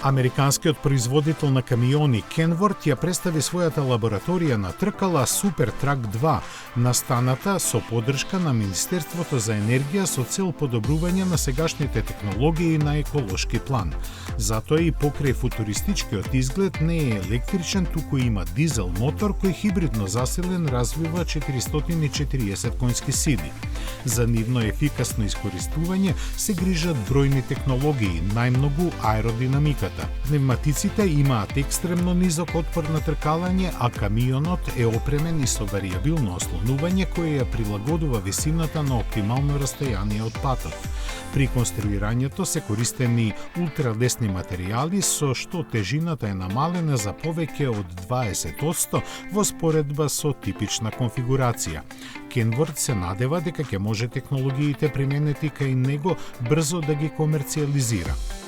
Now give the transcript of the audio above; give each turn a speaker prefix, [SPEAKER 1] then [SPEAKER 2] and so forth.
[SPEAKER 1] Американскиот производител на камиони Kenworth ја представи својата лабораторија на тркала SuperTruck 2, настаната со поддршка на Министерството за енергија со цел подобрување на сегашните технологии на еколошки план. Затоа и покрај футуристичкиот изглед не е електричен, туку има дизел мотор кој хибридно засилен развива 440 конски сили. За нивно ефикасно искористување се грижат бројни технологии, најмногу аеродинамиката. Пневматиците имаат екстремно низок отпор на тркалање, а камионот е опремен и со варијабилно ослонување кое ја прилагодува висината на оптимално растојание од патот. При конструирањето се користени ултралесни материјали со што тежината е намалена за повеќе од 20% во споредба со типична конфигурација. Kenworth се надева дека ќе може технологиите применети кај него брзо да ги комерцијализира.